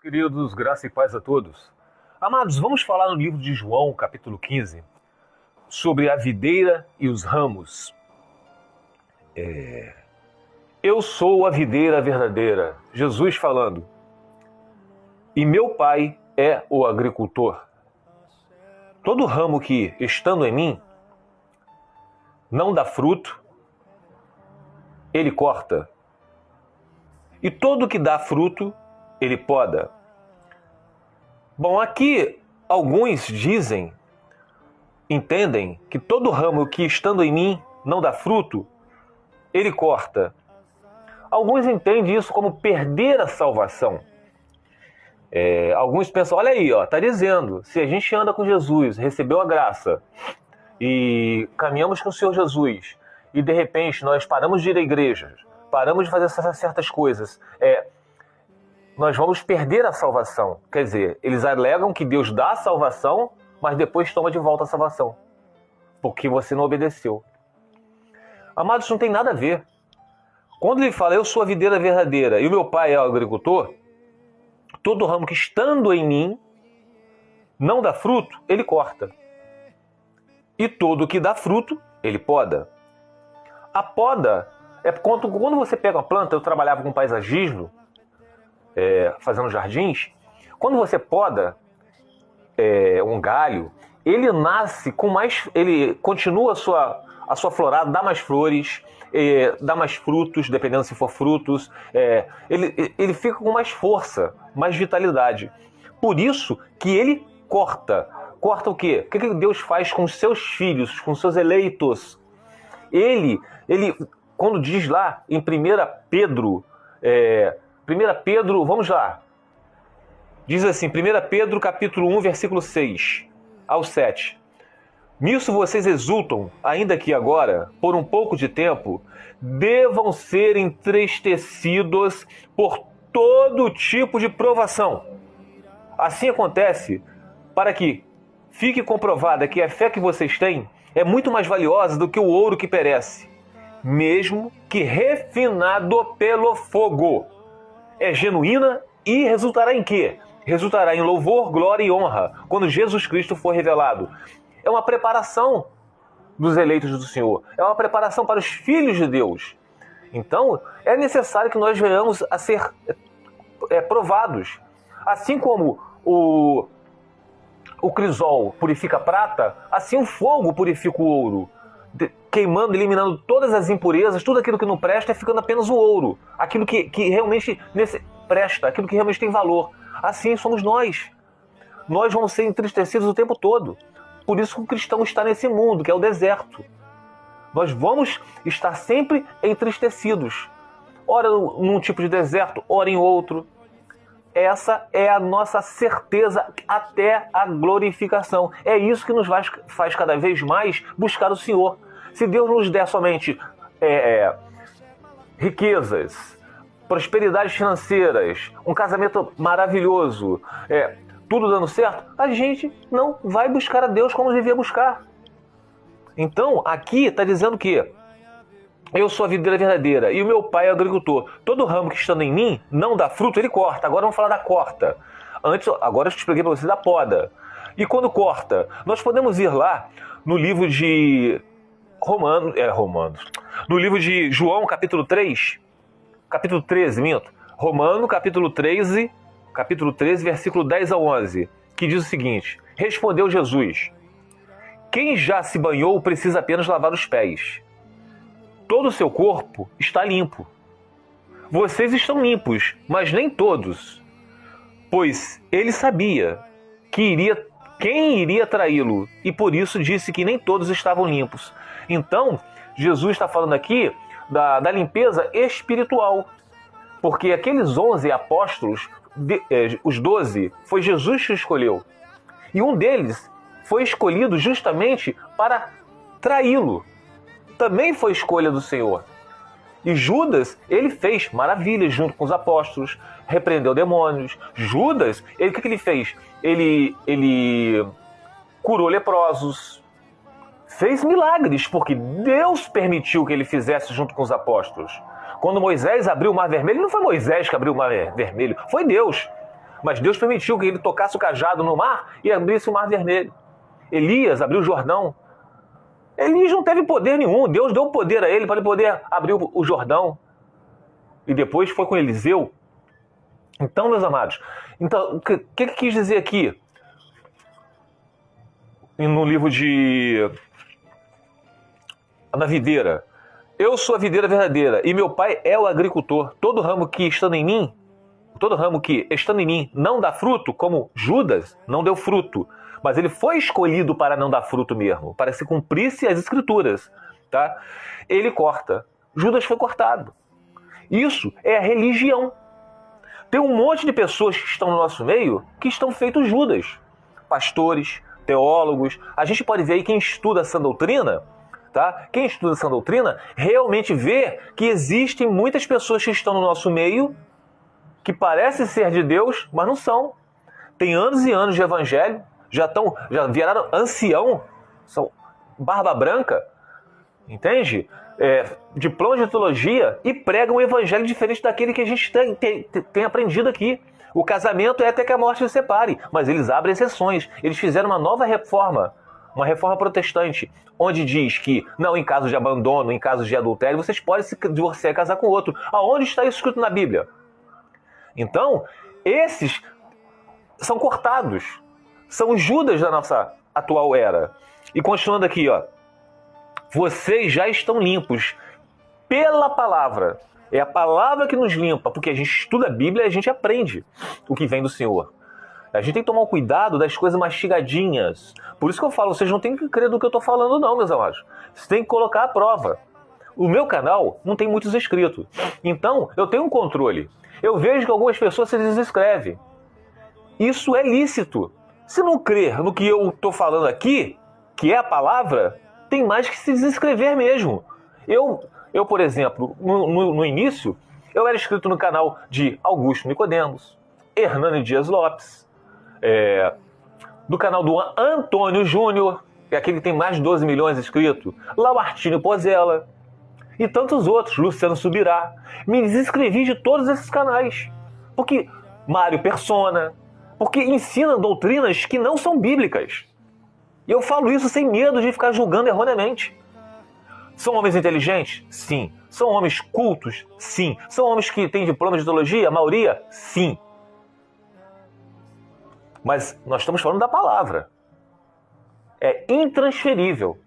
Queridos, graça e paz a todos. Amados, vamos falar no livro de João, capítulo 15, sobre a videira e os ramos. Eu sou a videira verdadeira, Jesus falando, e meu Pai é o agricultor. Todo ramo que, estando em mim, não dá fruto, ele corta. E todo que dá fruto, ele poda. Bom, aqui alguns entendem que todo ramo que estando em mim não dá fruto, ele corta. Alguns entendem isso como perder a salvação. Alguns pensam, olha aí, está dizendo, se a gente anda com Jesus, recebeu a graça e caminhamos com o Senhor Jesus e de repente nós paramos de ir à igreja, paramos de fazer certas coisas, nós vamos perder a salvação. Quer dizer, eles alegam que Deus dá a salvação, mas depois toma de volta a salvação, porque você não obedeceu. Amados, não tem nada a ver. Quando ele fala, eu sou a videira verdadeira e o meu Pai é o agricultor, todo ramo que estando em mim não dá fruto, ele corta. E todo que dá fruto, ele poda. A poda é quando você pega uma planta, eu trabalhava com paisagismo, fazendo jardins, quando você poda um galho, ele nasce com mais, ele continua a sua florada, dá mais flores, dá mais frutos, dependendo se for frutos, ele fica com mais força, mais vitalidade. Por isso que ele corta. Corta o quê? O que Deus faz com os seus filhos, com os seus eleitos? Ele quando diz lá em 1 Pedro, vamos lá. Diz assim, 1 Pedro capítulo 1, versículo 6 ao 7. Nisso vocês exultam, ainda que agora, por um pouco de tempo, devam ser entristecidos por todo tipo de provação. Assim acontece para que fique comprovada que a fé que vocês têm é muito mais valiosa do que o ouro que perece, mesmo que refinado pelo fogo. É genuína e resultará em quê? Resultará em louvor, glória e honra quando Jesus Cristo for revelado. É uma preparação dos eleitos do Senhor. É uma preparação para os filhos de Deus. Então, é necessário que nós venhamos a ser provados. Assim como o crisol purifica a prata, assim o fogo purifica o ouro. Queimando, eliminando todas as impurezas, tudo aquilo que não presta, ficando apenas o ouro. Aquilo que realmente presta, aquilo que realmente tem valor. Assim somos nós. Nós vamos ser entristecidos o tempo todo. Por isso que o cristão está nesse mundo, que é o deserto. Nós vamos estar sempre entristecidos. Ora num tipo de deserto, ora em outro. Essa é a nossa certeza até a glorificação. É isso que nos faz cada vez mais buscar o Senhor. Se Deus nos der somente riquezas, prosperidades financeiras, um casamento maravilhoso, tudo dando certo, a gente não vai buscar a Deus como devia buscar. Então, aqui está dizendo que eu sou a videira verdadeira e o meu Pai é o agricultor. Todo ramo que estando em mim não dá fruto, ele corta. Agora vamos falar da corta. Agora eu te expliquei para você da poda. E quando corta, nós podemos ir lá no livro de Romanos. No livro de João, capítulo 3, capítulo 13, Romano, capítulo 13, versículo 10 ao 11, que diz o seguinte: respondeu Jesus: quem já se banhou precisa apenas lavar os pés. Todo o seu corpo está limpo. Vocês estão limpos, mas nem todos. Pois ele sabia quem iria traí-lo, e por isso disse que nem todos estavam limpos. Então, Jesus está falando aqui da limpeza espiritual. Porque aqueles 11 apóstolos, os 12, foi Jesus que escolheu. E um deles foi escolhido justamente para traí-lo. Também foi escolha do Senhor. E Judas, ele fez maravilhas junto com os apóstolos, repreendeu demônios. Judas, o que ele fez? Ele curou leprosos, fez milagres, porque Deus permitiu que ele fizesse junto com os apóstolos. Quando Moisés abriu o Mar Vermelho, não foi Moisés que abriu o Mar Vermelho, foi Deus. mas Deus permitiu que ele tocasse o cajado no mar e abrisse o mar vermelho. Elias abriu o Jordão. Elias não teve poder nenhum, Deus deu poder a ele para ele poder abrir o Jordão. E depois foi com Eliseu. Então, meus amados, então, o que quis dizer aqui? No livro na videira. Eu sou a videira verdadeira e meu pai é o agricultor. Todo ramo que estando em mim não dá fruto, como Judas não deu fruto. Mas ele foi escolhido para não dar fruto mesmo, para se cumprisse as escrituras. Tá? Ele corta. Judas foi cortado. Isso é a religião. Tem um monte de pessoas que estão no nosso meio que estão feitos Judas. Pastores, teólogos. A gente pode ver aí quem estuda essa doutrina, tá? Quem estuda essa doutrina realmente vê que existem muitas pessoas que estão no nosso meio que parecem ser de Deus, mas não são. Tem anos e anos de evangelho, já viraram ancião, são barba branca, entende? Diploma de teologia e pregam um evangelho diferente daquele que a gente tem aprendido aqui. O casamento é até que a morte os separe, mas eles abrem exceções. Eles fizeram uma nova reforma, uma reforma protestante, onde diz que, não, em caso de abandono, em caso de adultério, vocês podem se divorciar e casar com outro. Aonde está isso escrito na Bíblia? Então, esses são cortados. São os Judas da nossa atual era. E continuando aqui, ó. Vocês já estão limpos pela palavra. É a palavra que nos limpa, porque a gente estuda a Bíblia e a gente aprende o que vem do Senhor. A gente tem que tomar um cuidado das coisas mastigadinhas. Por isso que eu falo, vocês não têm que crer no que eu estou falando não, meus amados. Vocês têm que colocar à prova. O meu canal não tem muitos inscritos. Então, eu tenho um controle. Eu vejo que algumas pessoas se desinscrevem. Isso é lícito. Se não crer no que eu estou falando aqui, que é a palavra, tem mais que se desinscrever mesmo. Eu por exemplo, no início, eu era inscrito no canal de Augusto Nicodemos, Hernani Dias Lopes, do canal do Antônio Júnior, que é aquele que tem mais de 12 milhões de inscritos, Lamartine Pozella e tantos outros, Luciano Subirá. Me desinscrevi de todos esses canais, porque Mário Persona, porque ensinam doutrinas que não são bíblicas. E eu falo isso sem medo de ficar julgando erroneamente. São homens inteligentes? Sim. São homens cultos? Sim. São homens que têm diploma de teologia? A maioria? Sim. Mas nós estamos falando da palavra. É intransferível.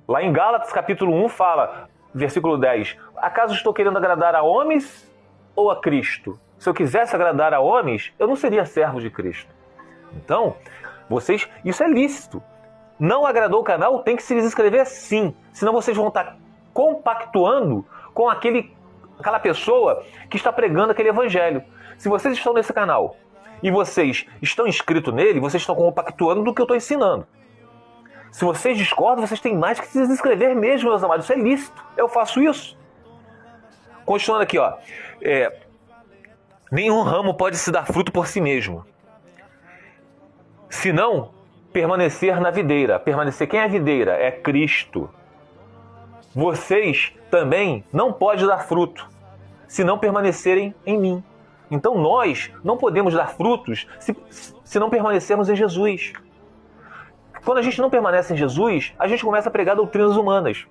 Lá em Gálatas capítulo 1 fala, versículo 10, acaso estou querendo agradar a homens ou a Cristo? Se eu quisesse agradar a homens, eu não seria servo de Cristo. Então, isso é lícito. Não agradou o canal, tem que se desinscrever sim. Senão vocês vão estar compactuando com aquela pessoa que está pregando aquele evangelho. Se vocês estão nesse canal e vocês estão inscritos nele, vocês estão compactuando do que eu estou ensinando. Se vocês discordam, vocês têm mais que se desinscrever mesmo, meus amados. Isso é lícito. Eu faço isso. Continuando aqui, ó. Nenhum ramo pode se dar fruto por si mesmo, senão permanecer na videira. Permanecer, quem é a videira? É Cristo. Vocês também não podem dar fruto, se não permanecerem em mim. Então nós não podemos dar frutos se não permanecermos em Jesus. Quando a gente não permanece em Jesus, a gente começa a pregar doutrinas humanas.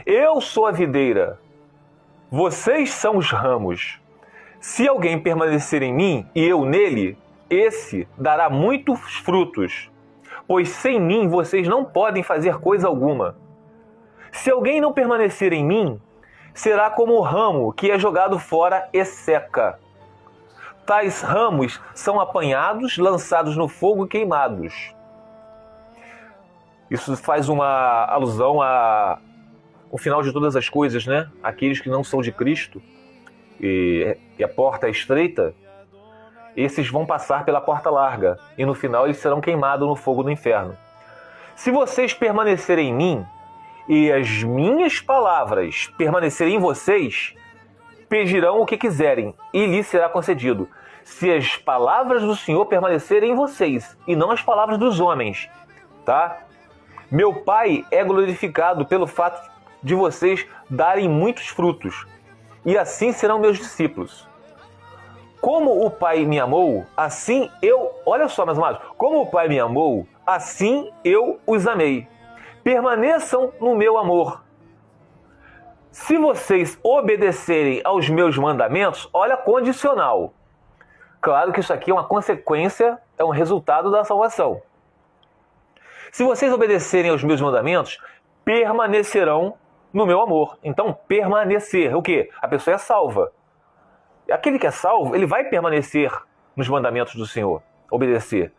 Eu sou a videira, vocês são os ramos. Se alguém permanecer em mim e eu nele, esse dará muitos frutos, pois sem mim vocês não podem fazer coisa alguma. Se alguém não permanecer em mim, será como o ramo que é jogado fora e seca. Tais ramos são apanhados, lançados no fogo e queimados. Isso faz uma alusão ao final de todas as coisas, né? Aqueles que não são de Cristo e a porta é estreita, esses vão passar pela porta larga e no final eles serão queimados no fogo do inferno. Se vocês permanecerem em mim e as minhas palavras permanecerem em vocês, pedirão o que quiserem e lhes será concedido. Se as palavras do Senhor permanecerem em vocês e não as palavras dos homens, tá? Meu Pai é glorificado pelo fato de vocês darem muitos frutos, e assim serão meus discípulos. como o Pai me amou, assim eu... Olha só, meus amados. Como o Pai me amou, assim eu os amei. Permaneçam no meu amor. Se vocês obedecerem aos meus mandamentos, olha, condicional. Claro que isso aqui é uma consequência, é um resultado da salvação. Se vocês obedecerem aos meus mandamentos, permanecerão no meu amor. Então, permanecer, o quê? A pessoa é salva. Aquele que é salvo, ele vai permanecer nos mandamentos do Senhor, obedecer.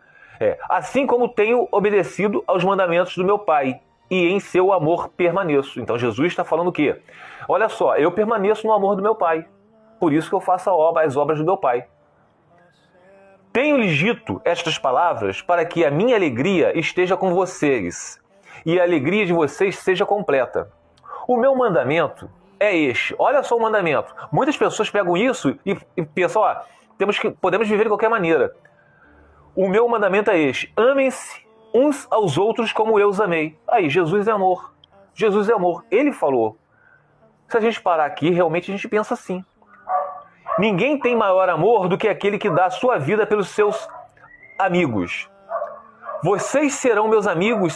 Assim como tenho obedecido aos mandamentos do meu Pai, e em seu amor permaneço. Então Jesus está falando o quê? Olha só, eu permaneço no amor do meu Pai, por isso que eu faço as obras do meu Pai. Tenho-lhes dito estas palavras para que a minha alegria esteja com vocês, e a alegria de vocês seja completa. O meu mandamento é este. Olha só o mandamento. Muitas pessoas pegam isso e pensam, podemos viver de qualquer maneira. O meu mandamento é este. Amem-se uns aos outros como eu os amei. Aí, Jesus é amor. Jesus é amor. Ele falou. Se a gente parar aqui, realmente a gente pensa assim. Ninguém tem maior amor do que aquele que dá a sua vida pelos seus amigos. Vocês serão meus amigos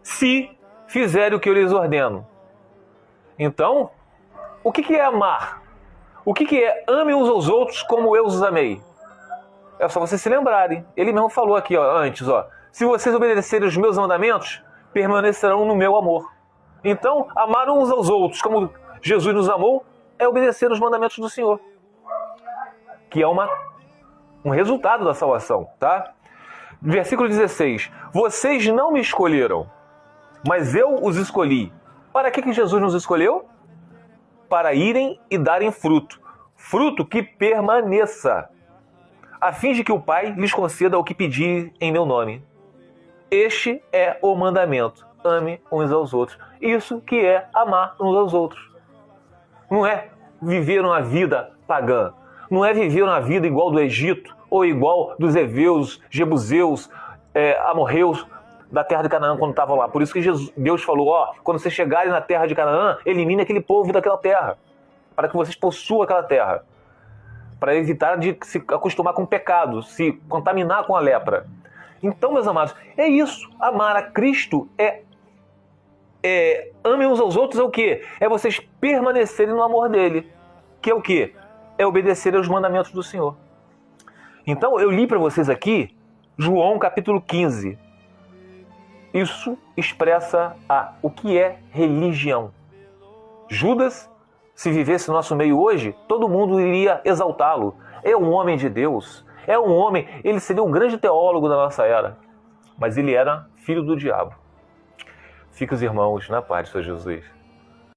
se fizerem o que eu lhes ordeno. Então, o que é amar? O que é ame uns aos outros como eu os amei? É só vocês se lembrarem. Ele mesmo falou aqui antes. Se vocês obedecerem os meus mandamentos, permanecerão no meu amor. Então, amar uns aos outros como Jesus nos amou é obedecer os mandamentos do Senhor. Que é um resultado da salvação, tá? Versículo 16. Vocês não me escolheram, mas eu os escolhi. Para que Jesus nos escolheu? Para irem e darem fruto. Fruto que permaneça, a fim de que o Pai lhes conceda o que pedir em meu nome. Este é o mandamento. Ame uns aos outros. Isso que é amar uns aos outros. Não é viver uma vida pagã. Não é viver uma vida igual do Egito, ou igual dos heveus, jebuseus, amorreus, da terra de Canaã quando estavam lá. Por isso que Deus falou, quando vocês chegarem na terra de Canaã, elimine aquele povo daquela terra, para que vocês possuam aquela terra, para evitar de se acostumar com o pecado, se contaminar com a lepra. Então, meus amados, é isso. Amar a Cristo amem uns aos outros é o quê? É vocês permanecerem no amor dele. Que é o quê? É obedecer aos mandamentos do Senhor. Então, eu li para vocês aqui João capítulo 15. Isso expressa o que é religião. Judas, se vivesse no nosso meio hoje, todo mundo iria exaltá-lo. É um homem de Deus. É um homem, ele seria um grande teólogo da nossa era. Mas ele era filho do diabo. Fica os irmãos na paz do Senhor Jesus.